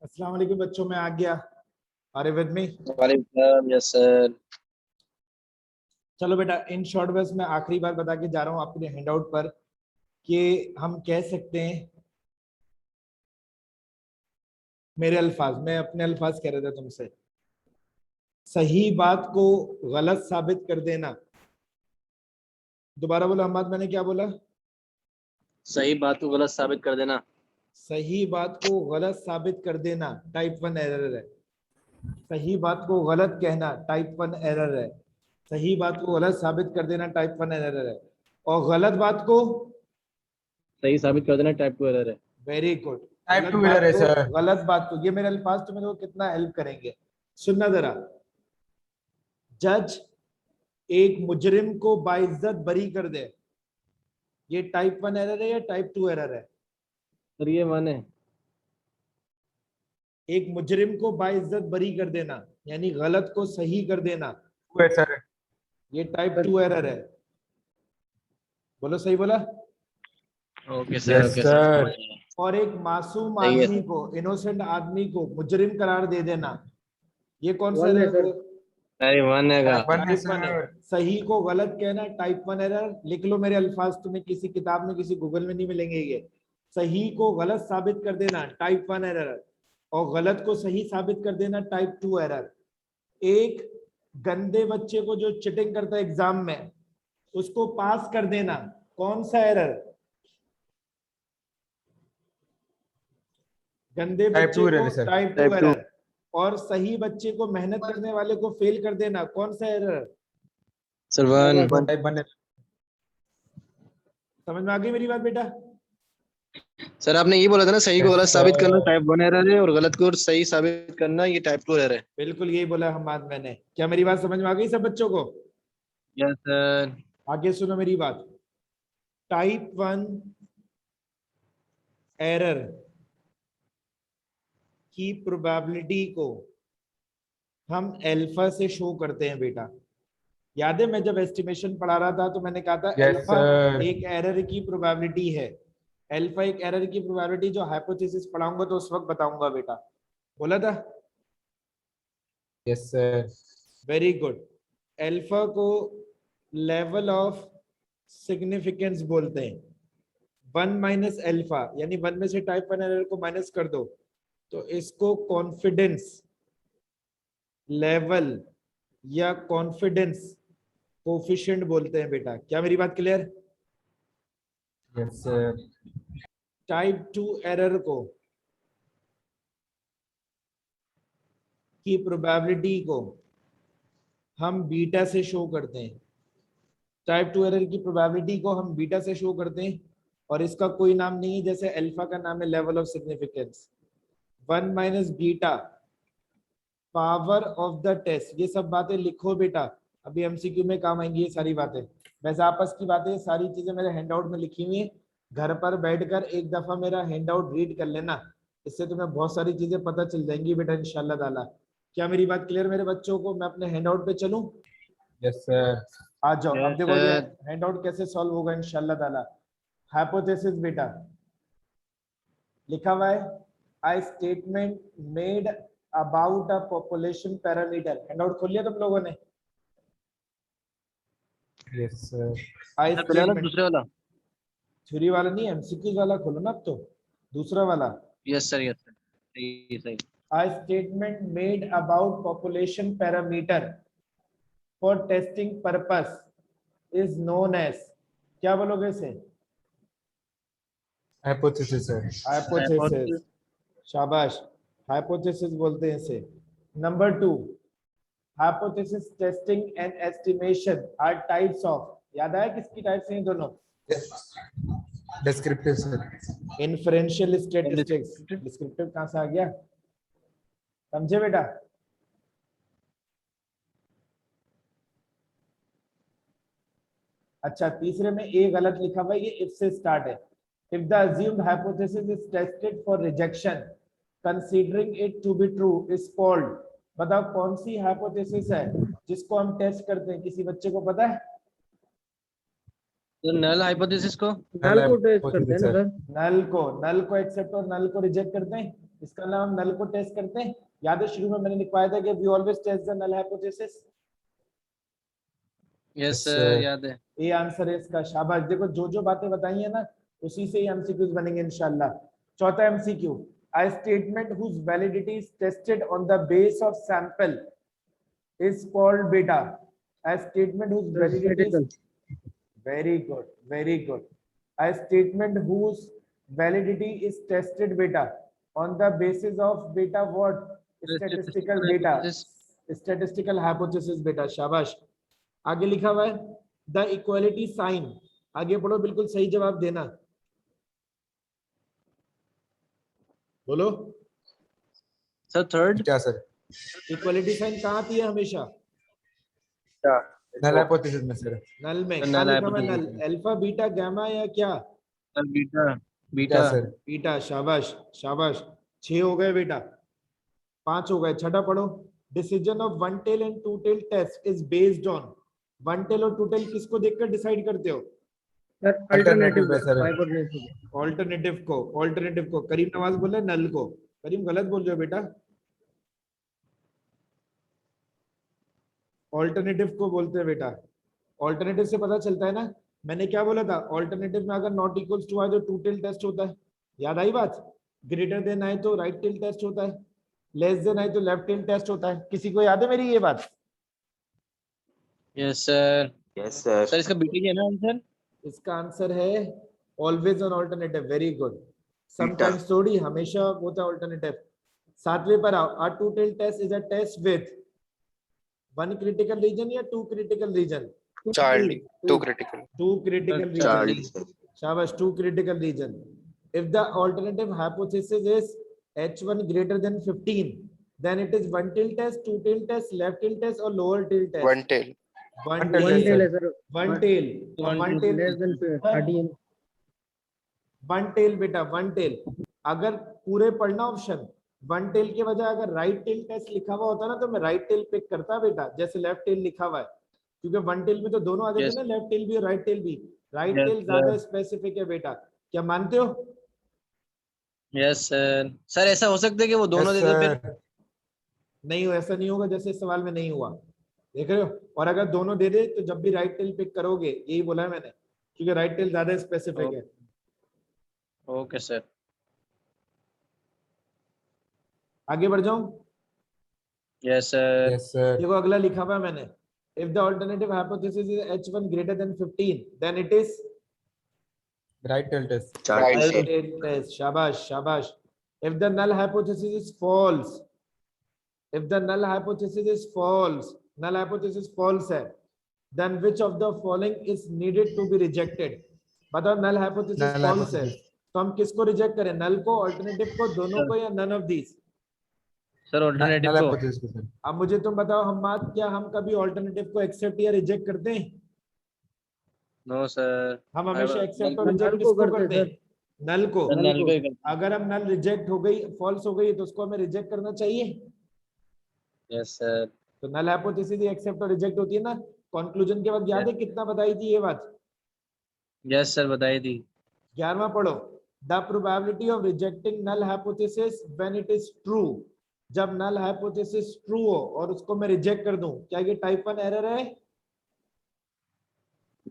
अस्सलाम वालेकुम बच्चों, में आ गया। अरे विद मी। वालेकुम यस सर। चलो बेटा, इन शॉर्ट बस मैं आखिरी बार बता के जा रहा हूँ आपके हैंडआउट पर कि हम कह सकते हैं, मेरे अल्फाज, मैं अपने अल्फाज कह रहा था तुमसे, सही बात को गलत साबित कर देना। दोबारा बोलो अहमद, मैंने क्या बोला? सही बात को गलत साबित कर देना। सही बात को गलत साबित कर देना टाइप 1 एरर है। सही बात को गलत कहना टाइप 1 एरर है। सही बात को गलत साबित कर देना टाइप 1 एरर है। और गलत बात को सही साबित कर देना टाइप 2 एरर है। Very good. टाइप 2 एरर है सर। गलत बात को, ये मेरे अल्फाज तुम्हें तो कितना हेल्प करेंगे। सुनना जरा, जज एक मुजरिम को बाइज्जत बरी कर दे, ये टाइप 1 एरर है या टाइप 2 एरर है? सर ये वन है। एक मुजरिम को बाइज्जत बरी कर देना यानी गलत को सही कर देना, सर ये टाइप 2 एरर है। बोलो सही बोला? Okay sir, okay sir. और एक मासूम सही है। आदमी को, इनोसेंट आदमी को मुजरिम करार दे देना, ये कौन सा एरर है? अरे वन है टाइप 1 है। सही को गलत कहना टाइप 1 एरर। लिख लो मेरे अल्फाज, तुम्हें किसी किताब में किसी गूगल में नहीं मिलेंगे ये। सही को गलत साबित कर देना टाइप 1 एरर, और गलत को सही साबित कर देना टाइप 2 एरर। एक गंदे बच्चे को जो चिटिंग करता है एग्जाम में, उसको पास कर देना, कौन सा एरर? गंदे बच्चे को टाइप 2 एरर। और सही बच्चे को मेहनत करने वाले को फेल कर देना, कौन सा एरर? Sir one. समझ में आ गई मेरी बात बेटा? सर आपने ये बोला था ना, सही को गलत साबित करना टाइप 1 एरर है और गलत को सही साबित करना ये टाइप 2 एरर है। बिल्कुल यही बोला हम बात मैंने। क्या मेरी बात समझ में आ गई सब बच्चों को? Yes sir. आगे सुनो मेरी बात। टाइप 1 एरर की प्रोबेबिलिटी को हम अल्फा से शो करते हैं बेटा। याद है मैं जब एस्टिमेशन पढ़ा रहा था तो मैंने कहा था अल्फा एक एरर की प्रोबेबिलिटी है। अल्फा एक एरर की प्रोबेबिलिटी, जो हाइपोथेसिस पढ़ाऊंगा तो उस वक्त बताऊंगा बेटा। बोला था? Yes sir. Very good. Alpha को लेवल ऑफ सिग्निफिकेंस बोलते हैं। 1 माइनस अल्फा यानी 1 में से टाइप 1 एरर को माइनस कर दो तो इसको कॉन्फिडेंस लेवल या कॉन्फिडेंस कोफिशिएंट बोलते हैं बेटा। क्या मेरी बात clear? Yes sir. Type 2 error को की प्रोबेबिलिटी को हम बीटा से शो करते हैं। टाइप 2 एरर की प्रोबेबिलिटी को हम बीटा से शो करते हैं, और इसका कोई नाम नहीं है, जैसे अल्फा का नाम है level of significance. 1 minus beta power of the test. ये सब बातें लिखो बेटा, अभी एमसीक्यू में काम आएंगी ये सारी बातें। वैसे आपस की बातें, सारी चीजें मेरे हैंडआउट में लिखी हुई है। घर पर बैठकर एक दफा मेरा हैंडआउट रीड कर लेना, इससे तुम्हें बहुत सारी चीजें पता चल जाएंगी बेटा इंशाल्लाह ताला। क्या मेरी बात क्लियर मेरे बच्चों को? मैं अपने हैंडआउट पे चलूं? Yes sir. आ जाओ। अब Yes, देखो ये sir. हैंडआउट कैसे सॉल्व होगा इंशाल्लाह ताला। हाइपोथेसिस बेटा लिखा हुआ है, I statement made about a population parameter. Handout खोल लिया तुम लोगों ने? Yes sir. आई पहले वाला स्टेटमेंट, दूसरे वाला। थ्योरी वाला नहीं, एमसीक्यू वाला खोलो ना अब तो, दूसरा वाला। Yes sir, yes sir. सही सही। I statement made about population parameter for testing purpose is known as, क्या बोलोगे इसे? Hypothesis sir. हाइपोथेसिस। शाबाश, हाइपोथेसिस बोलते हैं इसे। Number 2, hypothesis testing and estimation are types of. याद आया किसकी टाइप्स हैं दोनों? Descriptive sir. Inferential statistics. Descriptive कहां से आ गया? समझे बेटा? अच्छा, तीसरे में ए गलत लिखा हुआ है, ये इफ से स्टार्ट है। If the assumed hypothesis is tested for rejection considering it to be true is called. बताओ कौन सी हाइपोथेसिस है जिसको हम टेस्ट करते हैं? किसी बच्चे को पता है? तो नल हाइपोथेसिस को नल को टेस्ट करते हैं ना सर। नल को एक्सेप्ट और नल को रिजेक्ट करते हैं। इसका नाम नल को टेस्ट करते हैं। याद है शुरू में मैंने लिखवाया था कि we always test the null hypothesis. Yes sir. Sir, याद है। ये आंसर है इसका। शाबाश। देखो जो जो बातें बताई है ना उसी से ही एमसीक्यूज बनेंगे इंशाल्लाह। चौथा MCQ, a statement whose validity is tested on the base of sample is called beta. A statement whose validity is very good, very good. A statement whose validity is tested beta on the basis of beta what? Statistical data. Statistical hypothesis beta. शाबाश। आगे लिखा हुआ है the equality sign. आगे पढ़ो, बिल्कुल सही जवाब देना। बोलो सर थर्ड। क्या सर? इक्वालिटी साइन कहाँ आती है हमेशा? नल हाइपोथेसिस में सर। नल में। नल कहाँ लिखा हुआ है नल? hypothesis। अल्फा बीटा गामा या क्या? Sir beta. Beta beta sir. Beta. शाबाश शाबाश। 6 हो गए बेटा, 5 हो गए। छठा पढ़ो, decision of one tail and two tail test is based on. One tail और टू टेल किसको देखकर डिसाइड करते हो? अल्टरनेटिव पे सर। ऑल्टरनेटिव को। करीम नवाज बोल रहे नल को। करीम गलत बोल रहे हो बेटा, ऑल्टरनेटिव को बोलते हैं बेटा। ऑल्टरनेटिव से पता चलता है ना, मैंने क्या बोला था, ऑल्टरनेटिव में अगर नॉट इक्वल्स टू आए तो टू टेल टेस्ट होता है। याद आई बात? ग्रेटर देन आए तो राइट टेल टेस्ट होता है, लेस देन आए तो लेफ्ट टेल टेस्ट होता है। किसी को याद है मेरी ये बात? Yes sir. Yes sir. Sir इसका बीटा ही है ना आंसर? इसका आंसर है always on alternative. Very good. Sometimes थोड़ी, हमेशा होता है ऑल्टरनेटिव। 7वें पर आओ, a two tail test is a test with one critical region या two critical region? Charlie, two critical. Two critical Charlie region. Sir. शाबाश, two critical region. If the alternative hypothesis is H1 greater than 15, then it is one tail test, two tail test, left tail test, or lower tail test. One tail. One tail tail. test, One tail. One tail. less than 30 One tail बेटा, one tail। अगर पूरे पढ़ना option, one tell के बजाय अगर right tail test लिखा हुआ होता ना तो मैं राइट टेल पिक करता बेटा, जैसे लेफ्ट टेल लिखा हुआ है। क्योंकि वन टेल में तो दोनों आ जाते हैं Yes. ना, लेफ्ट टेल भी और राइट टेल भी। राइट Yes, टेल ज्यादा sir. स्पेसिफिक है बेटा, क्या मानते हो? Yes sir. सर ऐसा हो सकता है कि वो दोनों दे दे फिर? नहीं हो, ऐसा नहीं होगा जैसे इस सवाल में नहीं हुआ। देख रहे हो? और अगर दोनों दे दे तो जब भी राइट टेल पिक करोगे, यही बोला है मैंने, क्योंकि राइट टेल ज्यादा स्पेसिफिक है। Okay sir. आगे बढ़ जाऊं? Yes sir. Yes sir. देखो अगला लिखा हुआ है मैंने, if the alternative hypothesis is H1 greater than 15 then it is right tail test. Charlie right sir. tail test। शाबाश शाबाश। if the null hypothesis is false, if the null hypothesis is false, null hypothesis false है, then which of the following is needed to be rejected? बताओ, null hypothesis Null false है hypothesis. तो हम किसको reject करें? नल को, alternative को, दोनों को, या none of these? Sir alternative null को। हाइपोथेसिस को सर। अब मुझे तुम बताओ, हम बात क्या हम कभी ऑल्टरनेटिव को एक्सेप्ट या रिजेक्ट करते हैं? No sir. हम हमेशा नल एक्सेप्ट और को- रिजेक्ट किसको करते हैं? नल को। सर नल को ही करते अगर हम नल रिजेक्ट हो गई, फॉल्स हो गई, तो उसको हमें रिजेक्ट करना चाहिए। हैं। Yes sir. तो नल हाइपोथेसिस ही एक्सेप्ट और रिजेक्ट होती है ना। कंक्लूजन के बाद याद है कितना बताई थी ये बात? यस सर बताई थी। 11वां पढ़ो, the probability of rejecting null hypothesis when it is true. जब नल हाइपोथेसिस ट्रू हो और उसको मैं रिजेक्ट कर दूं, क्या ये टाइप 1 एरर है?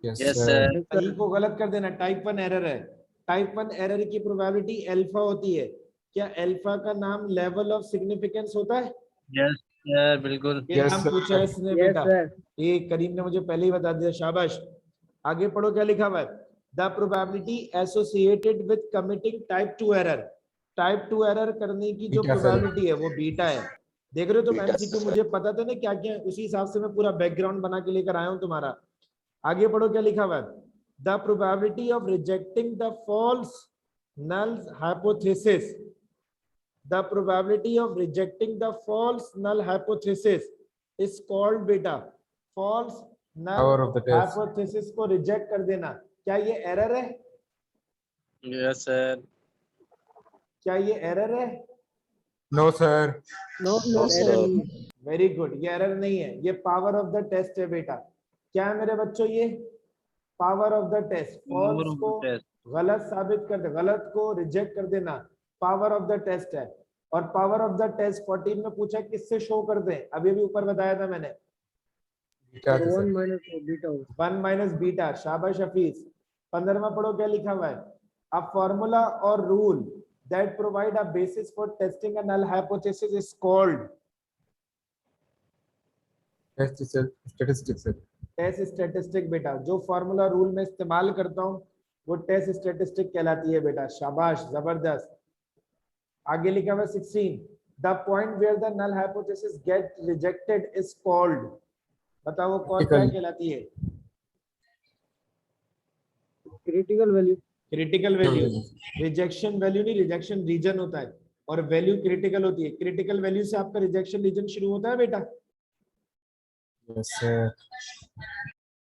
Yes yes sir. सर। सही को गलत कर देना, टाइप 1 एरर है। टाइप 1 एरर की प्रोबेबिलिटी अल्फा होती है। क्या अल्फा का नाम लेवल ऑफ सिग्निफिकेंस होता है? यस सर बिल्कुल। ये Yes, नाम sir. पूछा है इसने बेटा, ये करीम ने मुझे पहले ही बता दिया। शाबाश। आगे पढ़ो क्या लिखा हुआ है, the probability associated with committing type 2 error. Type 2 error करने की जो बीटा सर। प्रोबेबिलिटी है वो बीटा है। देख रहे हो तुम बीटा एमसीक्यू, सर। मुझे पता था ना क्या क्या, उसी हिसाब से मैं पूरा बैकग्राउंड बना के लेकर आया हूं तुम्हारा। आगे पढ़ो क्या लिखा हुआ है, the probability of rejecting the false null hypothesis, the probability of rejecting the false null hypothesis is called beta। false null Power of the test. hypothesis को रिजेक्ट कर देना, क्या ये एरर है? Yes sir. क्या ये एरर है? No sir. No sir. Very good, ये एरर नहीं है, ये पावर ऑफ द टेस्ट है बेटा। क्या है मेरे बच्चों? ये power of the test. False को गलत साबित कर दे, गलत को रिजेक्ट कर देना, पावर ऑफ द टेस्ट है। और पावर ऑफ द टेस्ट 14 में पूछा किससे शो कर दें, अभी भी ऊपर बताया था मैंने, बीटा से सर 1 माइनस बीटा। शाबाश हफीज। 15वां पढ़ो क्या लिखा हुआ है, a formula or rule that provide a basis for testing a null hypothesis is called test statistics sir test statistic. बेटा जो फॉर्मूला रूल में इस्तेमाल करता हूँ वो टेस्ट स्टैटिस्टिक कहलाती है बेटा। शाबाश, जबरदस्त। आगे लिखा हुआ 16, the point where the null hypothesis get rejected is called, बताओ वो कौन क्या Critical. कहलाती है? Critical value. Critical value. Rejection value नहीं, रिजेक्शन रीजन होता है और वैल्यू क्रिटिकल होती है। क्रिटिकल वैल्यू से आपका रिजेक्शन रीजन शुरू होता है बेटा। यस सर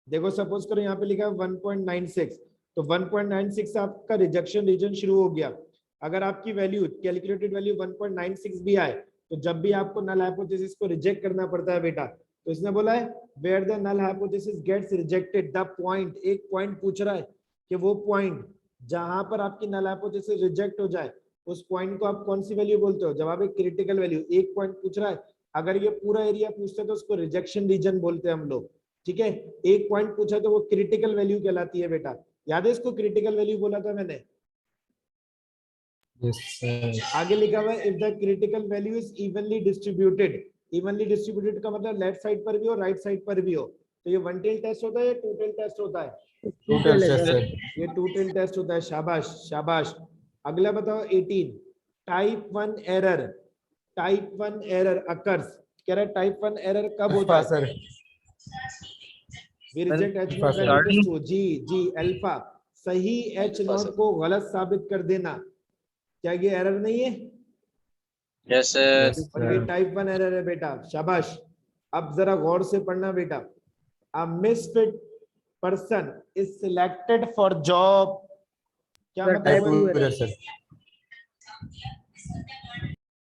देखो सपोज करो यहाँ पे लिखा है 1.96, तो 1.96 से आपका रिजेक्शन रीजन शुरू हो गया। अगर आपकी वैल्यू कैलकुलेटेड वैल्यू 1.96 भी आए तो जब भी आपको नल हाइपोथेसिस को रिजेक्ट करना पड़ता है बेटा। तो इसने बोला है where the null hypothesis gets rejected the point, एक पॉइंट पूछ रहा है कि वो पॉइंट जहां पर आपकी नल हाइपोथेसिस रिजेक्ट हो जाए उस पॉइंट को आप कौन सी वैल्यू बोलते हो? जवाब है क्रिटिकल वैल्यू। एक पॉइंट पूछ रहा है, अगर ये पूरा एरिया पूछते तो उसको रिजेक्शन रीजन बोलते हैं हम लोग, ठीक है। एक पॉइंट पूछा तो वो क्रिटिकल वैल्यू कहलाती है बेटा। याद है इसको क्रिटिकल वैल्यू बोला था मैंने। यस सर आगे लिखा हुआ है if the critical value is evenly distributed. Evenly distributed का मतलब लेफ्ट साइड पर भी हो राइट साइड पर भी हो। तो ये वन टेल टेस्ट होता है या टू टेल टेस्ट होता है? टोटल टेस्ट सर ये टू टेल टेस्ट होता है। शाबाश शाबाश। अगला बताओ 18, type 1 error. Type 1 error occurs, कह रहा है टाइप 1 एरर कब होता है? Sir We reject H Alpha, naught sir. when it is true। जी जी अल्फा। सही H Alpha, naught sir. को गलत साबित कर देना, क्या ये एरर नहीं है? यस सर Yes, और ये sir. टाइप 1 एरर है बेटा। शाबाश। अब जरा गौर से पढ़ना बेटा। A misfit person is selected for job, क्या Sir, मतलब type है? two Type error. sir.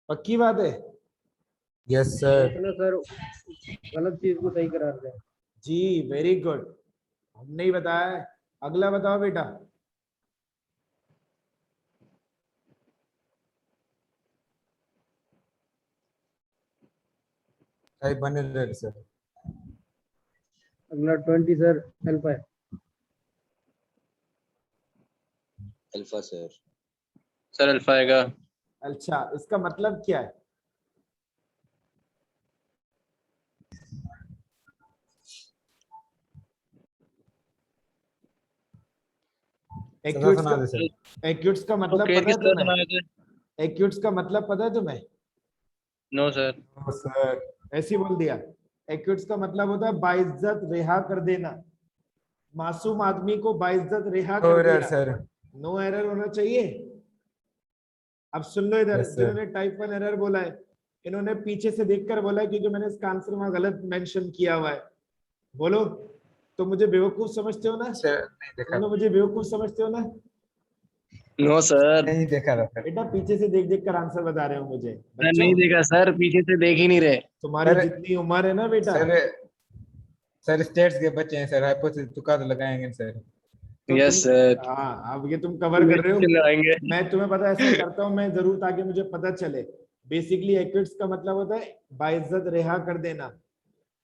पक्की बात है? Yes sir. अपना सर गलत चीज को सही करार दे। जी वेरी गुड, हमने ही बताया है। अगला बताओ बेटा। Type 1 error sir. अगला 20 सर अल्फा है। Alpha sir. सर अल्फा आएगा। अच्छा इसका मतलब क्या है? सुना दे सर. एक्यूट्स का मतलब ओके पता है किस तरह तुम्हें? बनाए थे? एक्यूट्स का मतलब पता है तुम्हें? No sir. No sir. ऐसे ही बोल दिया। एक्यूट्स का मतलब होता है बाइज्जत रिहा कर देना, मासूम आदमी को बाइज्जत रिहा No कर error दिया। sir. नो एरर होना चाहिए। अब सुन लो इधर, Yes, sir. जिन्होंने टाइप 1 एरर बोला है इन्होंने पीछे से देखकर बोला है क्योंकि मैंने इसका आंसर वहां गलत मेंशन किया हुआ है। बोलो, तो मुझे बेवकूफ समझते हो ना? Sir नहीं देखा. तुम लोग मुझे बेवकूफ समझते हो ना? No sir. नहीं देखा था सर. बेटा पीछे से देख देख कर आंसर बता रहे हो मुझे। मैं बच्चों नहीं देखा सर, पीछे से देख ही नहीं रहे। तुम्हारी सर- जितनी उम्र है ना बेटा, सर स्टेट्स के बच्चे हैं सर. हाइपोथेसिस तुका तो लगाएंगे सर. तो यस तुम, सर। हाँ अब ये तुम कवर कर रहे हो। लगाएंगे। मैं तुम्हें पता ऐसा करता हूँ मैं जरूर ताकि मुझे पता चले। बेसिकली एक्विट्स का मतलब होता है बाइज्जत रिहा कर देना,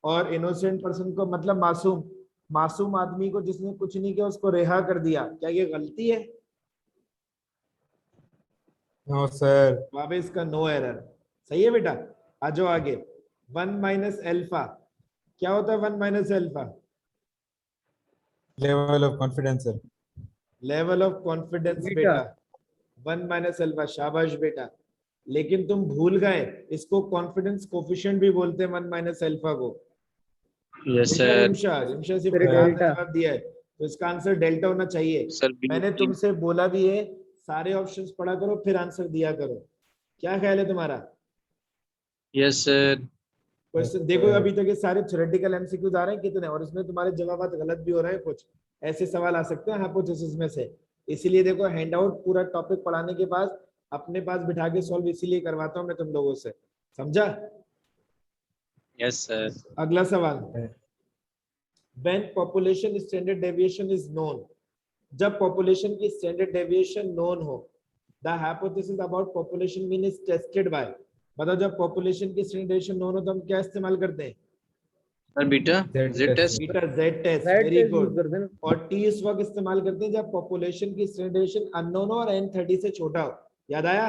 और इनोसेंट पर्सन को मतलब मासूम, मासूम आदमी को जिसने कुछ नहीं किया उसको रिहा कर दिया। क्या ये गलती है? No sir. वाबे इसका नो एरर। सही है बेटा। आ जाओ आगे। 1 माइनस एल्फा, क्या होता है 1 minus alpha? Level of confidence sir. Level of confidence beta. बेटा। 1 माइनस एल्फा, शाबाश बेटा। लेकिन तुम भूल गए इसको कॉन्फिडेंस कोफिशिएंट भी बोलते हैं 1 माइनस एल्फा को। यस देखा सर। रिमशा, रिमशा सिर्फ फिर आपने डेल्टा। जवाब दिया है तो इसका आंसर डेल्टा होना चाहिए। सर मैंने तुमसे बोला भी है सारे ऑप्शंस पढ़ा करो फिर आंसर दिया करो। क्या ख्याल है तुम्हारा? Yes sir. क्वेश्चन देखो, अभी तक ये सारे थ्योरेटिकल एमसीक्यूज आ रहे हैं कितने, और इसमें तुम्हारे जवाब गलत भी हो रहे हैं। कुछ ऐसे सवाल आ सकते हैं हाइपोथेसिस में से। इसीलिए देखो हैंडआउट पूरा टॉपिक पढ़ाने के बाद अपने पास बिठा के सॉल्व इसीलिए करवाता हूँ मैं तुम लोगों से, समझा? Yes sir. अगला सवाल, when population standard deviation is known, जब पॉपुलेशन की स्टैंडर्ड डेविएशन नोन हो The hypothesis about population mean is tested by, बताओ जब population की standard deviation known हो तो हम क्या इस्तेमाल करते हैं? Sir beta Z Z test. Test beta Z test, Z very test use good. करते हैं ना। और T इस वक्त इस्तेमाल करते हैं जब population की standard deviation unknown हो और n30 से छोटा हो। याद आया?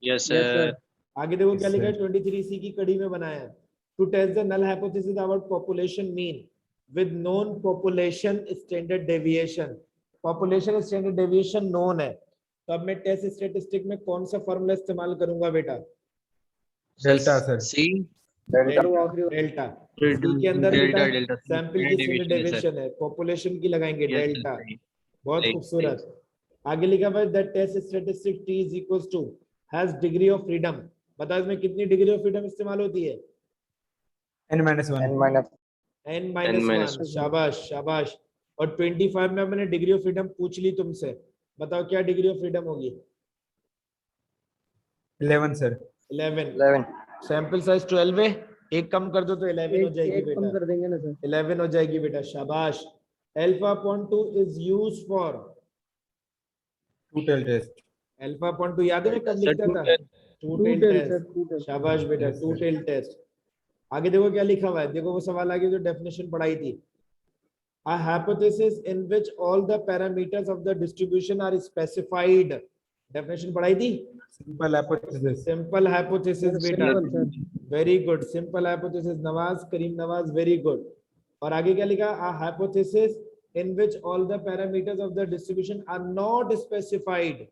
Yes Yes, sir. सर आगे देखो क्या Yes, लिखा है, sir. 23C की कड़ी में बनाया है। To test the null hypothesis about population mean with known population standard deviation. Population standard deviation known है, तो अब मैं टेस्ट स्टैटिस्टिक में कौन सा फॉर्मूला इस्तेमाल करूंगा बेटा? Delta, sir. C delta. वो आखिरी वाला। डेल्टा सी के अंदर डेल्टा बेटा डेल्टा सैंपल की स्टैंडर्ड डेविएशन है, पॉपुलेशन की लगाएंगे डेल्टा। बहुत सही, खूबसूरत। आगे लिखा हुआ है the test statistic T is equals to has degree of freedom. बताओ इसमें कितनी डिग्री ऑफ फ्रीडम इस्तेमाल होती है? n-1. n-1। शाबाश शाबाश। और 25 में मैंने डिग्री ऑफ फ्रीडम पूछ ली तुमसे, बताओ क्या डिग्री ऑफ फ्रीडम होगी? 11, sir. 11। सैंपल साइज 12 है, एक कम कर दो तो 11 हो जाएगी एक कम बेटा। कर देंगे ना सर। 11 हो जाएगी बेटा, शाबाश। Alpha upon 2 is used for, Two-tailed test. Alpha upon 2 याद है मैं कब Sir, लिखता था? Two tail Two-tailed, test. sir, two-tailed. शाबाश बेटा, Yes, two sir. Tail test. आगे देखो क्या लिखा हुआ है, देखो वो सवाल आगे जो डेफिनेशन पढ़ाई थी। A hypothesis in which all the parameters of the distribution are specified. Definition पढ़ाई थी। Simple hypothesis. सिंपल हाइपोथेसिस बेटा, Simple, sir. Very good. Simple hypothesis, Nawaz Karim Nawaz, very good. और आगे क्या लिखा? A hypothesis in which all the parameters of the distribution are not specified.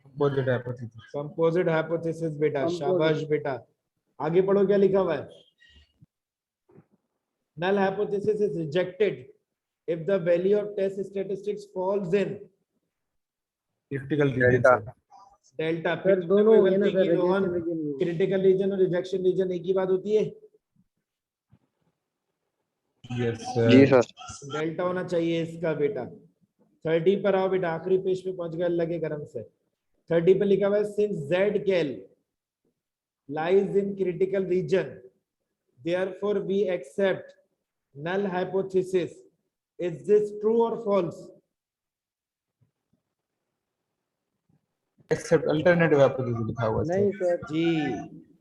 Composite hypothesis. Composite hypothesis बेटा, Composite. शाबाश बेटा। आगे पढ़ो क्या लिखा हुआ है। Null hypothesis is rejected if the value of test statistics falls in Critical region, sir. Delta. Sir दोनों हो गए ना सर, रोहन, rejection region भी। क्रिटिकल रीजन और रिजेक्शन रीजन एक ही बात होती है? Yes, जी sir. सर। डेल्टा होना चाहिए इसका बेटा। 30 पर आओ बेटा, आखिरी पेज पे पहुंच गए लगे गरम से। 30 पे लिखा हुआ है since Z cal lies in critical region, therefore we accept null hypothesis. Is this true or false? Except alternative hypothesis लिखा हुआ है, नहीं sir. सर, जी,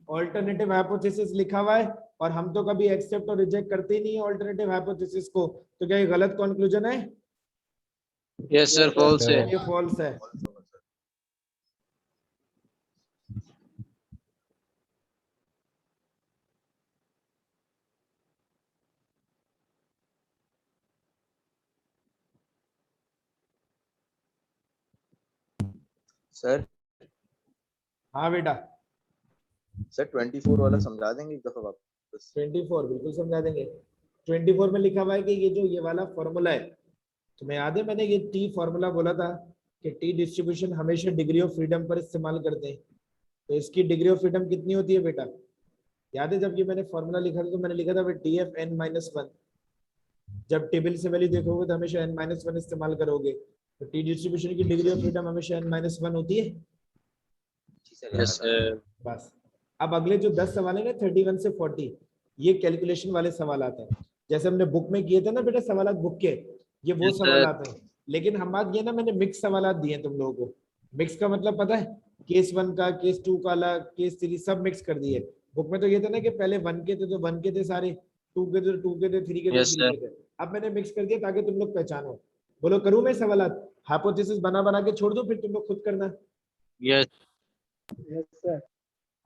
ऑल्टरनेटिव हाइपोथेसिस लिखा हुआ है और हम तो कभी एक्सेप्ट और रिजेक्ट करते ही नहीं है ऑल्टरनेटिव हाइपोथेसिस को, तो क्या ये गलत कंक्लूजन है? यस सर फॉल्स है। ये फॉल्स है। सर हाँ बेटा, सर 24 वाला समझा देंगे एक दफा वापस? 24 बिल्कुल समझा देंगे। 24 में लिखा हुआ है कि ये जो ये वाला फॉर्मूला है, तुम्हें याद है मैंने ये टी फॉर्मूला बोला था कि टी डिस्ट्रीब्यूशन हमेशा डिग्री ऑफ फ्रीडम पर इस्तेमाल करते हैं, तो इसकी डिग्री ऑफ फ्रीडम कितनी होती है बेटा? याद है जब ये मैंने फॉर्मूला लिखा था तो मैंने लिखा था डी एफ एन माइनस 1। जब टेबल से वैल्यू देखोगे तो हमेशा n माइनस 1 इस्तेमाल करोगे, तो टी डिस्ट्रीब्यूशन की डिग्री ऑफ फ्रीडम हमेशा n माइनस 1 होती है। Yes sir. बस अब अगले जो 10 सवाल है ना 31 से 40, ये कैलकुलेशन वाले सवाल आते हैं, जैसे हमने बुक में किए थे ना बेटा सवाल बुक के, ये वो Yes, सवाल sir. आते हैं। लेकिन हम बात ये ना मैंने मिक्स सवाल दिए तुम लोगों को। मिक्स का मतलब पता है? केस 1 का, केस 2 का अलग, केस 3 सब मिक्स कर दिए। बुक में तो ये था ना कि पहले 1 के थे तो 1 के थे सारे, 2 के थे 2 के थे, 3 के थे Yes, 3 के थे। अब मैंने मिक्स कर दिया ताकि तुम लोग पहचानो। बोलो करूं मैं सवाल? हाइपोथेसिस बना बना के छोड़ दो फिर तुम लोग खुद करना। Yes yes sir.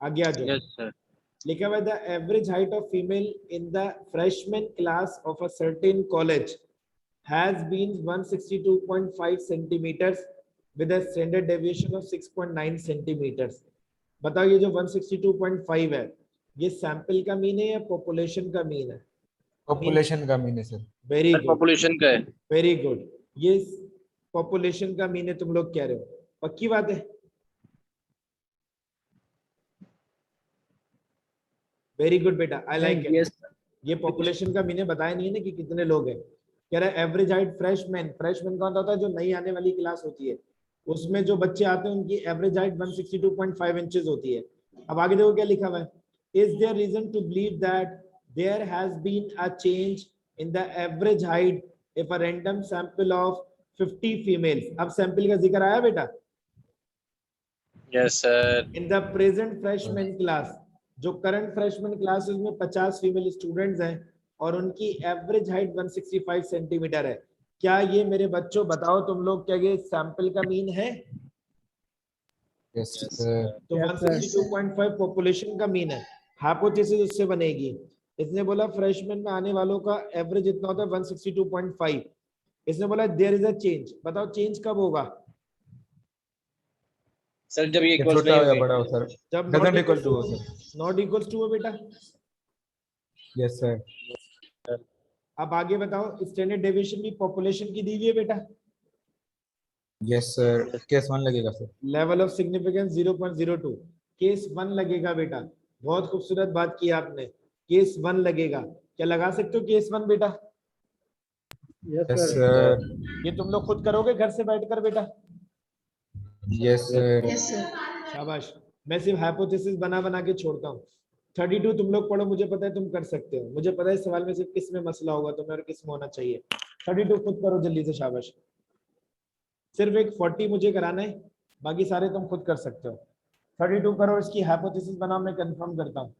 आगे आ जाओ। Yes sir. लिखा हुआ the average height of female in the freshman class of a certain college has been 162.5 centimetres with a standard deviation of 6.9 centimetres. बताओ ये जो 162.5 है ये सैंपल का मीन है या पॉपुलेशन का मीन है? Population का मीन है, sir. वेरी गुड, पॉपुलेशन का है। Very good. ये पॉपुलेशन का मीन है तुम लोग कह रहे हो, पक्की बात है? वेरी गुड बेटा, आई लाइक इट। यस ये पॉपुलेशन का मीन बताया नहीं है ना कि कितने लोग हैं। कह रहा है एवरेज हाइट फ्रेशमैन, फ्रेशमैन कौन होता है? जो नई आने वाली क्लास होती है, उसमें जो बच्चे आते हैं उनकी एवरेज हाइट 162.5 इंचेस होती है। अब आगे देखो क्या लिखा हुआ है, is there reason to believe that there has been a change in the average height if a random sample of 50 females. अब सैंपल का जिक्र आया बेटा, Yes, sir. In the present freshman class, जो करंट फ्रेशमैन क्लास है उसमें 50 female students हैं और उनकी एवरेज हाइट 165 सेंटीमीटर है। क्या ये मेरे बच्चों बताओ तुम लोग, क्या ये सैंपल का मीन है? Yes, Yes, sir. तो Yes, sir. 162.5 पॉपुलेशन का मीन है। हाइपोथेसिस उससे बनेगी। इसने बोला फ्रेशमैन में आने वालों का एवरेज इतना होता है 162.5। इसने बोला देयर इज अ चेंज, बताओ चेंज कब होगा? सर जब ये ये इक्वल्स छोटा नहीं हो या होंगे। बड़ा हो सर? जब Doesn't equal to हो सर? नॉट इक्वल्स टू हो बेटा। Yes, sir. अब आगे बताओ, स्टैंडर्ड डेविएशन भी पॉपुलेशन की दी हुई है बेटा। Yes, sir. केस 1 लगेगा sir. Level of significance 0.02, case 1 लगेगा बेटा। बहुत खूबसूरत बात की आपने, केस 1 लगेगा। क्या लगा सकते हो केस 1 बेटा? Yes, Yes, sir. sir. ये तुम लोग खुद करोगे घर से बैठकर बेटा? Yes, sir. शाबाश। मैं सिर्फ हाइपोथेसिस बना बना के छोड़ता हूँ। 32 तुम लोग पढ़ो, मुझे पता है तुम कर सकते हो। मुझे पता है इस सवाल में सिर्फ किस में मसला होगा तुम्हें और किस में होना चाहिए। 32 खुद करो जल्दी से, शाबाश। सिर्फ एक 40 मुझे कराना है, बाकी सारे तुम खुद कर सकते हो। 32 करो, इसकी हाइपोथेसिस बनाओ, मैं कंफर्म करता हूँ।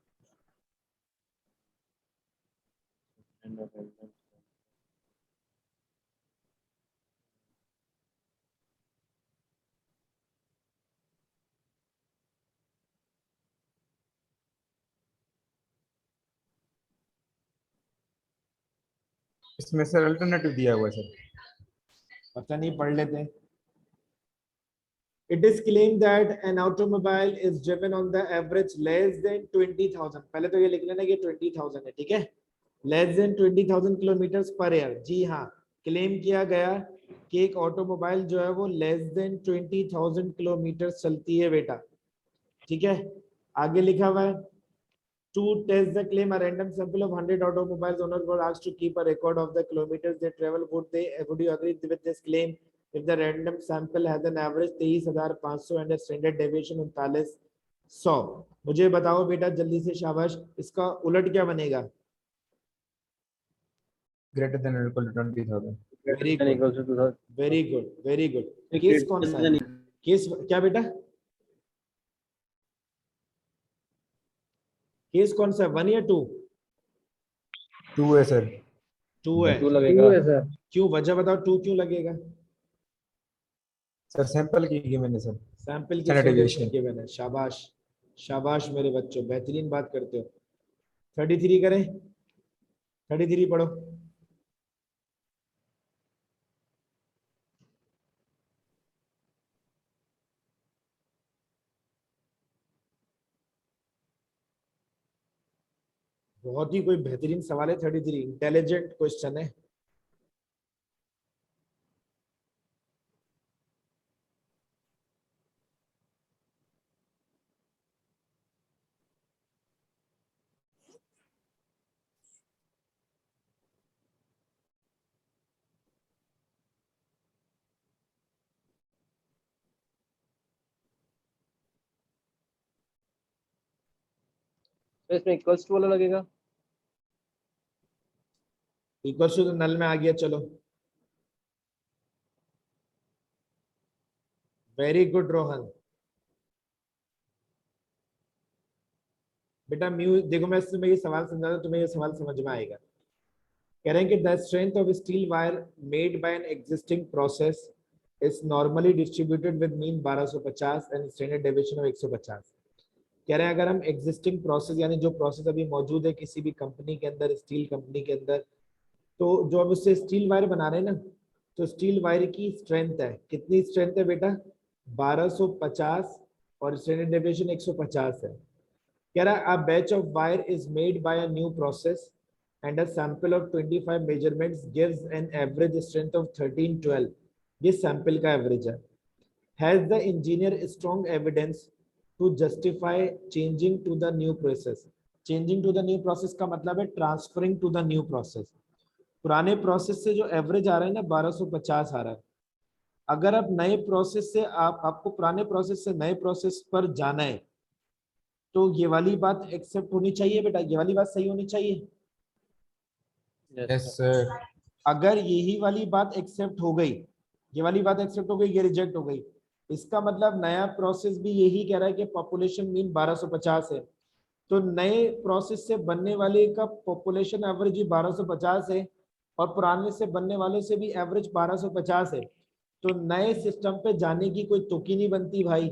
इसमें सर अल्टरनेटिव दिया हुआ है सर। पता नहीं, पढ़ लेते हैं। It is claimed that an automobile is driven on the average less than 20,000, पहले तो ये लिख लेना कि 20,000 है, ठीक है? Less than 20,000 kilometre per year. जी हाँ, क्लेम किया गया कि एक ऑटोमोबाइल जो है वो less than 20,000 किलोमीटर चलती है बेटा, ठीक है? आगे लिखा हुआ है, to test the claim, a random sample of 100 automobiles owners were asked to keep a record of the kilometers they travel. Would you agree with this claim? If the random sample has an average 23,500 and a standard deviation 3900, मुझे बताओ बेटा जल्दी से, शाबाश, इसका उलट क्या बनेगा? Greater than or equal to 20,000. Very good, very good, very good. Case कौन सा है? केस क्या बेटा? केस कौन सा है, 1 या 2? 2 है सर। 2 है। 2 है sir. क्यों, वजह बताओ 2 क्यों लगेगा? सर सैंपल की मैंने सर। सैंपल की Standard deviation. के मैंने। शाबाश, शाबाश मेरे बच्चों, बेहतरीन बात करते हो। 33 करें, 33 पढ़ो। बहुत ही कोई बेहतरीन सवाल है 33, इंटेलिजेंट क्वेश्चन है। तो इसमें इक्वल्स टू वाला लगेगा। इक्वल टू तो नल में आ गया, चलो। Very good Rohan. बेटा म्यू देखो, मैं तुम्हें ये सवाल समझा दूं, तुम्हें ये सवाल समझ में आएगा। कह रहे हैं कि the strength of steel wire made by an existing process is normally distributed with mean 1250 and standard deviation of 150। कह रहे हैं अगर हम एग्जिस्टिंग प्रोसेस, यानी जो प्रोसेस अभी मौजूद है किसी भी कंपनी के अंदर, स्टील कंपनी के अंदर, तो जो अब उससे स्टील वायर बना रहे हैं ना, तो स्टील वायर की स्ट्रेंथ है, कितनी स्ट्रेंथ है बेटा? 1250 और स्टैंडर्ड डेविएशन 150 है। कह रहा है a batch of wire is made by a new process and a sample of 25 measurements gives an average strength of 1312। ये सैंपल का एवरेज है। Has the engineer strong evidence to justify changing to the new process? Changing to the new process का मतलब है transferring to the new process। पुराने process से जो average आ रहा है ना 1250 आ रहा है, अगर आप नए प्रोसेस से आपको पुराने प्रोसेस से नए प्रोसेस पर जाना है, तो ये वाली बात एक्सेप्ट होनी चाहिए बेटा, ये वाली बात सही होनी चाहिए। Yes sir. अगर यही वाली बात एक्सेप्ट हो गई, ये वाली बात एक्सेप्ट हो गई, ये रिजेक्ट हो गई, इसका मतलब नया प्रोसेस भी यही कह रहा है कि पॉपुलेशन मीन 1250 है। तो नए प्रोसेस से बनने वाले का पॉपुलेशन एवरेज भी 1250 है और पुराने से बनने वाले से भी एवरेज 1250 है। तो नए सिस्टम पे जाने की कोई तुक ही नहीं बनती भाई।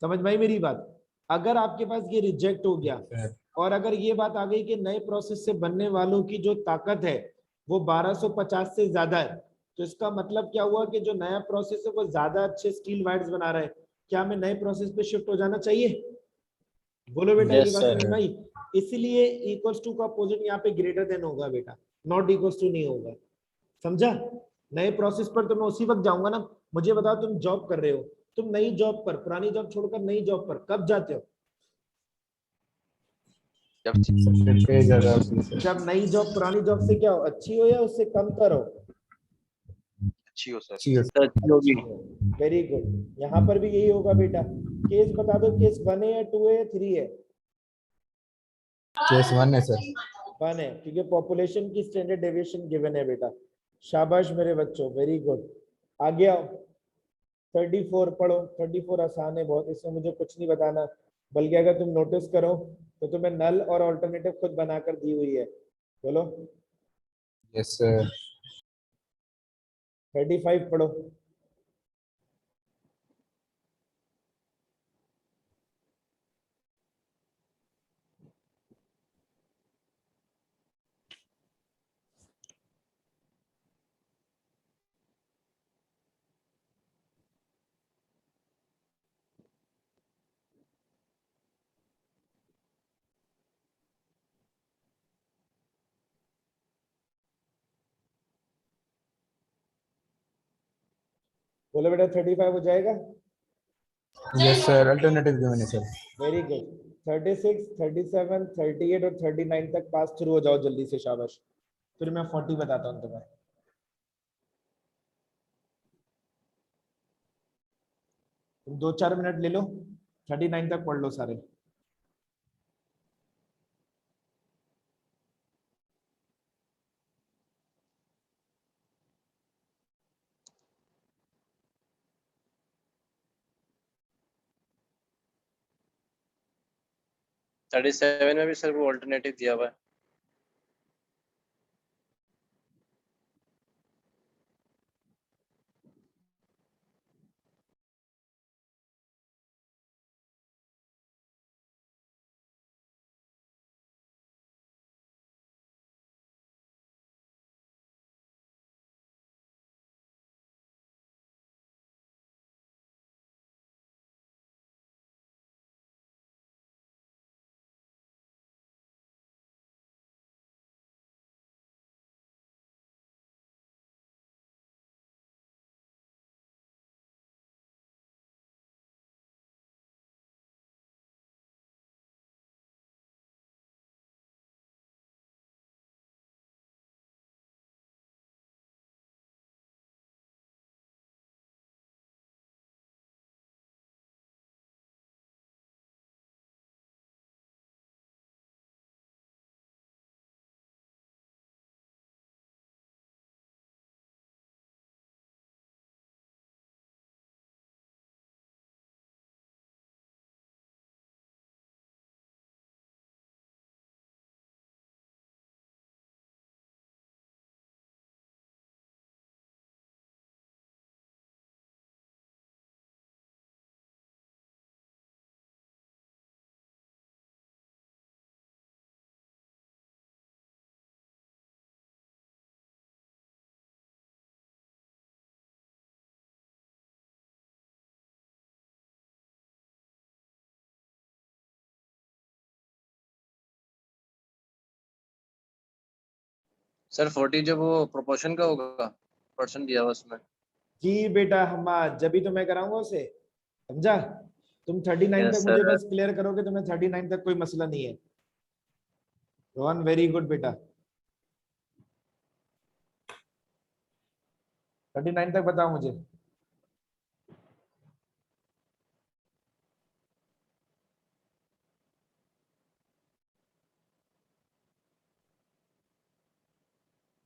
समझ में आई मेरी बात? अगर आपके पास ये रिजेक्ट हो गया सर और अगर ये बात आ गई कि नए प्रोसेस से बनने वालों की जो ताकत है वो 1250 से ज्यादा है, तो इसका मतलब क्या हुआ कि जो नया प्रोसेस है वो ज्यादा अच्छे स्टील वायर्स बना रहा है। क्या हमें नए प्रोसेस पे शिफ्ट हो जाना चाहिए? बोलो बेटा, ये Yes, बात sir. समझ में आई? इसलिए इक्वल्स टू का अपोजिट यहाँ पे ग्रेटर देन होगा बेटा, नॉट इक्वल्स टू नहीं होगा। समझा? नए प्रोसेस पर तो मैं उसी वक्त जाऊंगा ना। मुझे बताओ, तुम जॉब कर रहे हो, तुम नई जॉब पर, पुरानी जॉब छोड़कर नई जॉब पर कब जाते हो? जब पे ज्यादा होती है सर। जब नई जॉब पुरानी जॉब से क्या हो, अच्छी हो या उससे कम कर हो? अच्छी हो सर। अच्छी है सर अच्छी होगी। Very good. यहाँ पर भी यही होगा बेटा। केस बता दो, केस 1 है या 2 है या 3 है? केस 1 है सर। 1 है, क्योंकि पॉपुलेशन की स्टैंडर्ड डेविएशन गिवन है बेटा। शाबाश मेरे बच्चों, वेरी गुड। आगे आओ, 34 पढ़ो। 34 आसान है बहुत, इसमें मुझे कुछ नहीं बताना, बल्कि अगर तुम नोटिस करो तो तुम्हें नल और ऑल्टरनेटिव खुद बनाकर दी हुई है। बोलो। Yes sir. 35 पढ़ो। बोलो बेटा, 35 हो जाएगा? यस सर, अल्टरनेटिव गिवन है सर। Very good. 36, 37, 38 और 39 तक पास थ्रू हो जाओ जल्दी से, शाबाश। फिर मैं 40 बताता हूँ तुम्हें। तुम 2-4 मिनट ले लो, 39 तक पढ़ लो सारे। थर्टी सेवन में भी सर वो ऑल्टरनेटिव दिया हुआ है। सर 40 जो वो प्रोपोर्शन का होगा, परसेंट दिया हुआ उसमें। जी बेटा, हम जब भी तो मैं कराऊंगा उसे। समझा? तुम 39 तक यस मुझे सर। बस क्लियर करोगे, तुम्हें 39 तक कोई मसला नहीं है। रोहन, वेरी गुड बेटा। 39 तक बताओ मुझे।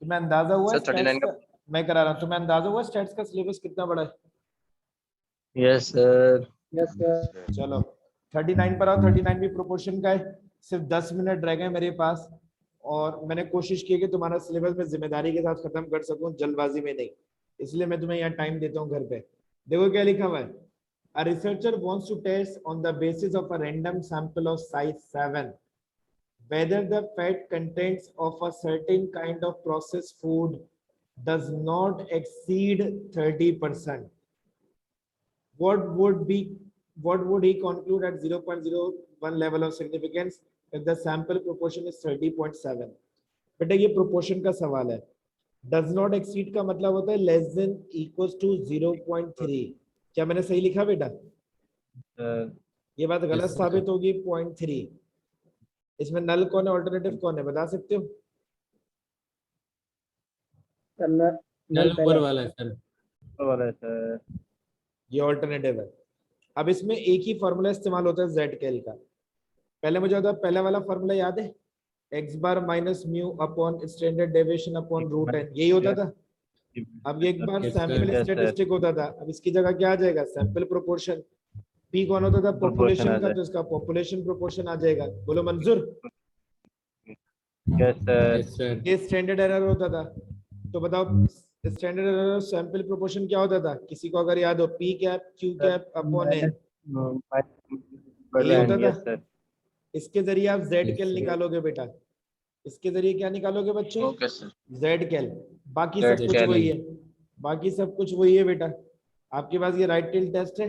तुम्हें अंदाजा हुआ है सर 39 स्टैट्स का। का? मैं करा रहा हूँ, तुम्हें अंदाजा हुआ स्टैट्स का सिलेबस कितना बड़ा है? Yes sir. Yes, sir. चलो 39 पर आओ। 39 भी प्रोपोर्शन का है। सिर्फ 10 मिनट रह गए मेरे पास और मैंने कोशिश की कि तुम्हारा सिलेबस में जिम्मेदारी के साथ खत्म कर सकूं, जल्दबाजी में नहीं, इसलिए मैं तुम्हें यहाँ टाइम देता हूँ घर पे। देखो क्या लिखा हुआ है, A researcher wants to test on the basis of a random sample of size 7 whether the fat contents of a certain kind of processed food does not exceed 30%. What would he conclude at 0.01 level of significance if the sample proportion is 30.7? बेटा ये proportion का सवाल है। Does not exceed का मतलब होता है less than equals to 0.3। क्या मैंने सही लिखा बेटा? ये बात गलत साबित होगी। 0.3 इसमें नल कौन है, ऑल्टरनेटिव कौन है, बता सकते हो? Sir, null ऊपर वाला है सर। सर ये ऑल्टरनेटिव है। अब इसमें एक ही फॉर्मूला इस्तेमाल होता है जेड कैल का। पहले मुझे होता है, पहला वाला फॉर्मूला याद है, x bar minus mu upon standard deviation upon root n, यही होता था। अब ये एक बार सैंपल स्टैटिस्टिक होता था, अब इसकी जगह क्या आ जाएगा, सैंपल प्रोपोर्शन। पी कौन होता था, पॉपुलेशन का, तो इसका पॉपुलेशन प्रोपोर्शन आ जाएगा। बोलो मंजूर। Yes sir. ये स्टैंडर्ड एरर होता था। तो बताओ स्टैंडर्ड एरर सैंपल प्रोपोर्शन क्या होता था, किसी को अगर याद हो, P cap Q cap upon N, यही होता था। इसके जरिए आप जेड कैल निकालोगे बेटा, इसके जरिए क्या निकालोगे बच्चों, ओके सर। जेड कैल। बाकी सब कुछ वही है, बाकी सब कुछ वही है बेटा। आपके पास ये राइट टिल्ट टेस्ट है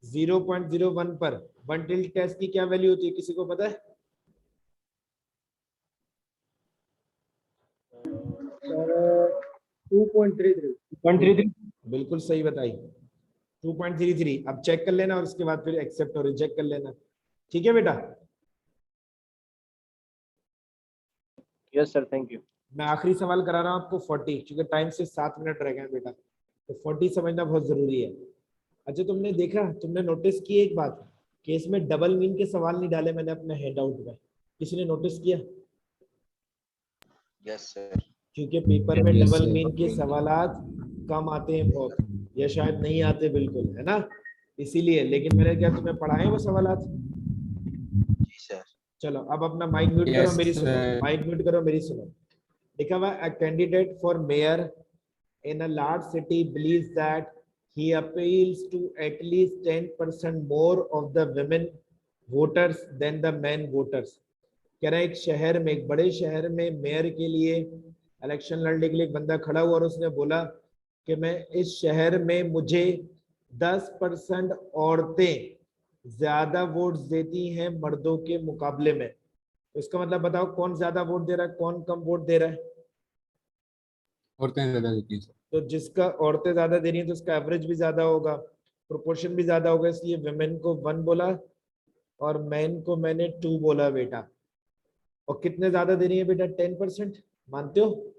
0.01 पर। वन टिल्ट टेस्ट की क्या वैल्यू होती है, किसी को पता है? Sir, 2.33. बिल्कुल सही बताई, 2.33। अब चेक कर लेना और उसके बाद फिर एक्सेप्ट और रिजेक्ट कर लेना, ठीक है बेटा? Yes sir, thank you. मैं आखिरी सवाल करा रहा हूँ आपको 40, क्योंकि टाइम से 7 मिनट रह गए बेटा, तो 40 समझना बहुत जरूरी है। अच्छा तुमने देखा, तुमने नोटिस की एक बात कि इसमें डबल मीन के सवाल नहीं डाले मैंने अपने हैंडआउट में, किसी ने नोटिस किया? Yes sir. क्योंकि पेपर में डबल मीन के सवालात कम आते हैं बहुत, या शायद नहीं आते बिल्कुल, है ना, इसीलिए। लेकिन मैंने क्या तुम्हें पढ़ाए वो सवालात? जी सर। चलो अब अपना माइक म्यूट करो, मेरी सुनो, माइक म्यूट करो, मेरी सुनो। लिखा हुआ, a candidate for mayor in a large city believes that he appeals to at least 10% more of the women voters than the men voters। कह रहा है एक शहर में, एक बड़े शहर में मेयर के लिए इलेक्शन लड़ने के लिए एक बंदा खड़ा हुआ और उसने बोला कि मैं इस शहर में मुझे 10% औरतें ज्यादा वोट्स देती हैं मर्दों के मुकाबले में। तो इसका मतलब बताओ कौन ज्यादा वोट दे रहा है, कौन कम वोट दे रहा है? औरतें ज्यादा देती हैं। तो जिसका औरतें ज्यादा दे रही हैं तो उसका एवरेज भी ज्यादा होगा, प्रोपोर्शन भी ज्यादा होगा, इसलिए वुमेन को 1 बोला और मैन को मैंने 2 बोला बेटा। और कितने ज्यादा दे रही है बेटा, 10%, मानते हो?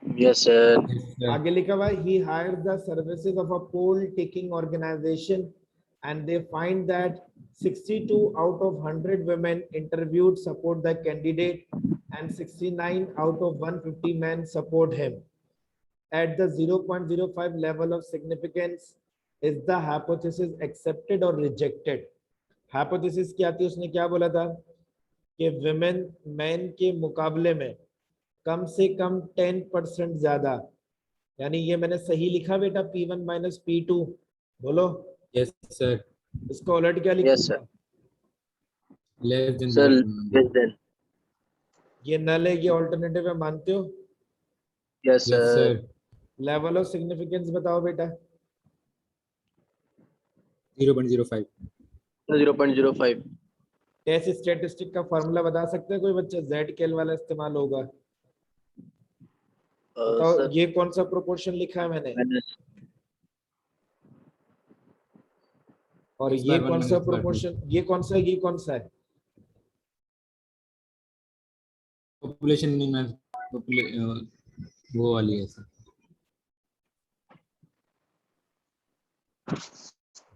Yes sir. आगे लिखा हुआ है, he hires the services of a poll taking organization and they find that 62 out of 100 women interviewed support the candidate and 69 out of 150 men support him. At the 0.05 level of significance, is the hypothesis accepted or rejected? Hypothesis क्या थी, उसने क्या बोला था कि women men के मुकाबले में कम से कम 10% ज्यादा, यानी ये मैंने सही लिखा बेटा, P1 माइनस P2, बोलो। Yes sir. इसको उलट क्या लिखा? Yes sir. Less than sir less than. ये नल है, ये ऑल्टरनेटिव है, मानते हो? Yes yes sir. Sir. Level of significance बताओ बेटा। 0.05। 0.05। टेस्ट स्टैटिस्टिक का फॉर्मूला बता सकते हैं कोई बच्चा? जेड कैल वाला इस्तेमाल होगा, बताओ। सर ये कौन सा प्रोपोर्शन लिखा है मैंने, और ये कौन सा प्रोपोर्शन, ये कौन सा है, ये कौन सा है? पॉपुलेशन नहीं, मैं वो वाली है सर।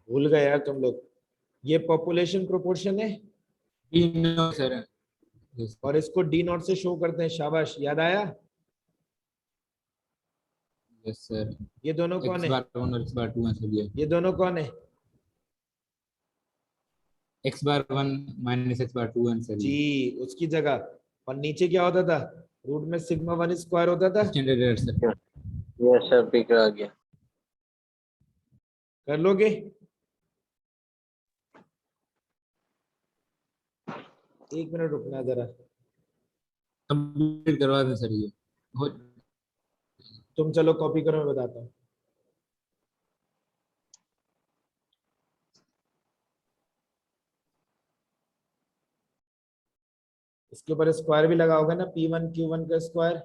भूल गए यार तुम लोग, ये पॉपुलेशन प्रोपोर्शन है सर। और इसको डी नॉट से शो करते हैं। शाबाश, याद आया? Yes sir. ये दोनों कौन x है? बार 1 और x बार 2 आंसर दिया। ये दोनों कौन है? x बार 1 माइनस x बार 2 आंसर जी, उसकी जगह। और नीचे क्या होता था? रूट में सिग्मा 1 स्क्वायर होता था। Standard error sir. Yes sir, पिक आ गया। कर लोगे? एक मिनट रुकना जरा। कंप्लीट करवा दें सर ये। हो तुम चलो कॉपी करो, मैं बताता हूँ। इसके ऊपर स्क्वायर भी लगा होगा ना, P1 Q1 का स्क्वायर।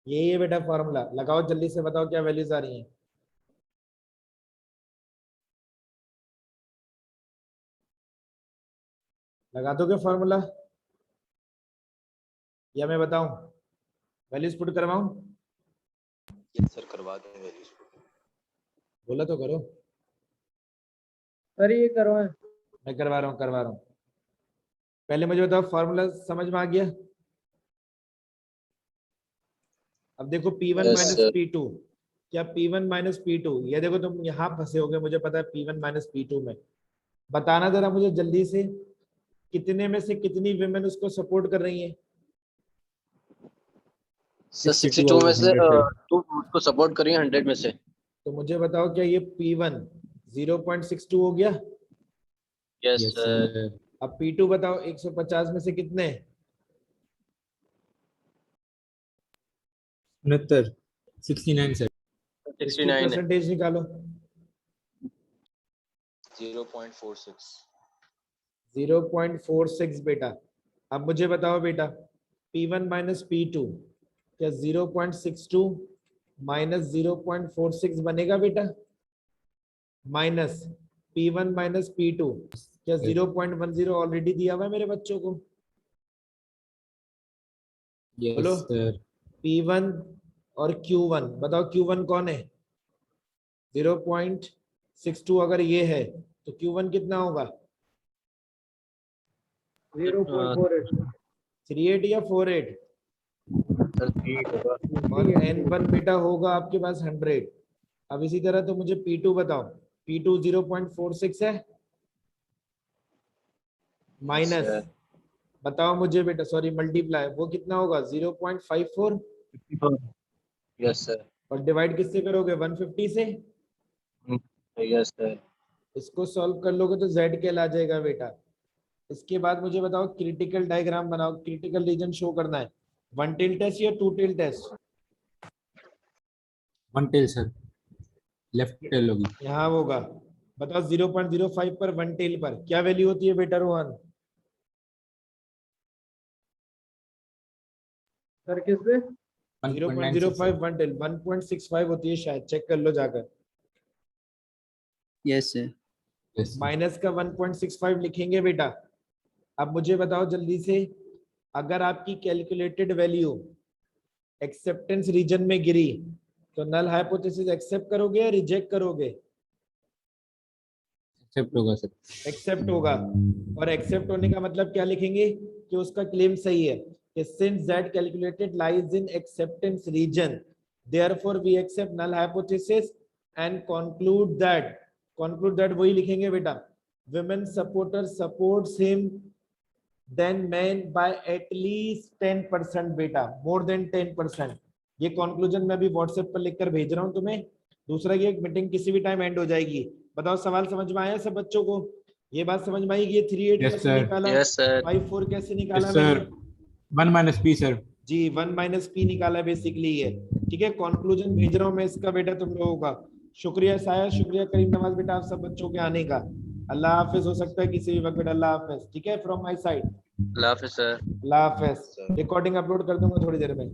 यही है बेटा फॉर्मूला। लगाओ जल्दी से, बताओ क्या वैल्यूज आ रही हैं। लगा दोगे फॉर्मूला या मैं बताऊं? वैल्यूज पुट करवाऊं? यस सर, करवा दें वैल्यूज। बोला तो करो। सर ये करो है। मैं करवा रहा हूँ। पहले मुझे बताओ फॉर्मूला समझ में आ गया? अब देखो P1 Yes, minus sir. P2। क्या P1 माइनस P2? ये देखो तुम यहाँ फंसे होगे, मुझे पता है P1 माइनस P2 में। बताना जरा मुझे जल्दी से, कितने में से कितनी विमेन उसको सपोर्ट कर रही हैं? सर 62 में से 2 उसको सपोर्ट करिए 100 में से। तो मुझे बताओ क्या ये P1 0.62 हो गया? Yes yes sir. सर। अब P2 बताओ 150 में से कितने? 69 69 सर। इसकी 69 है। परसेंटेज निकालो। 0.46। 0.46 बेटा। अब मुझे बताओ बेटा, P1 माइनस P2, क्या 0.62 माइनस 0.46 बनेगा बेटा? माइनस P1 माइनस P2, क्या 0.10 ऑलरेडी दिया हुआ है मेरे बच्चों को? बोलो। Yes sir. P1 और Q1 बताओ, Q1 कौन है? 0.62 अगर ये है तो Q1 कितना होगा? 0.48। 38 या 48? सर 3 होगा। और N1 बेटा होगा आपके पास 100। अब इसी तरह तो मुझे P2 बताओ। P2 0.46 है माइनस, सर बताओ मुझे बेटा, सॉरी मल्टीप्लाई, वो कितना होगा? 0.54। Yes sir. और डिवाइड किससे करोगे? 150 से। Yes sir. इसको सॉल्व कर लोगे तो Z कहला जाएगा बेटा। इसके बाद मुझे बताओ क्रिटिकल डायग्राम बनाओ, क्रिटिकल रीजन शो करना है। 1 टेल टेस्ट या 2 tail test? 1 tail sir. Left tail होगी। यहाँ होगा। बताओ 0.05 पर 1 टेल पर क्या वैल्यू होती है बेटा रोहन? सर किस पे? 0.05 1 टेल 1.65 होती है शायद, चेक कर लो जाकर। Yes sir. यस माइनस का 1.65 लिखेंगे बेटा। अब मुझे बताओ जल्दी से, अगर आपकी कैलकुलेटेड वैल्यू एक्सेप्टेंस रीजन में गिरी तो नल हाइपोथेसिस एक्सेप्ट करोगे या रिजेक्ट करोगे? एक्सेप्ट होगा सर। एक्सेप्ट होगा। और एक्सेप्ट होने का मतलब क्या लिखेंगे? कि उसका क्लेम सही है कि since z calculated lies in acceptance region, therefore we accept null hypothesis and conclude that वही लिखेंगे बेटा, women supporter supports him then men by at least 10% बेटा, more than 10%। ये कंक्लूजन मैं अभी व्हाट्सएप पर लिखकर भेज रहा हूँ तुम्हें। दूसरा ये मीटिंग किसी भी टाइम एंड हो जाएगी। बताओ सवाल समझ में आया सब बच्चों को? ये बात समझ में आई कि ये 38 Yes, कैसे sir. निकाला, यस सर। 54 कैसे निकाला यस मैंने? सर। 1 minus p sir. जी 1 माइनस पी निकाला बेसिकली है। ठीक है, कंक्लूजन भेज रहा हूँ मैं इसका बेटा तुम लोगों का। शुक्रिया साया, शुक्रिया करीम नवाज बेटा आप सब बच्चों के आने का। अल्लाह हाफिज, हो सकता है किसी भी वक्त बेटा। अल्लाह हाफिज। ठीक है, from my side Allah Hafiz sir. Allah Hafiz. Recording upload कर दूंगा थोड़ी देर में।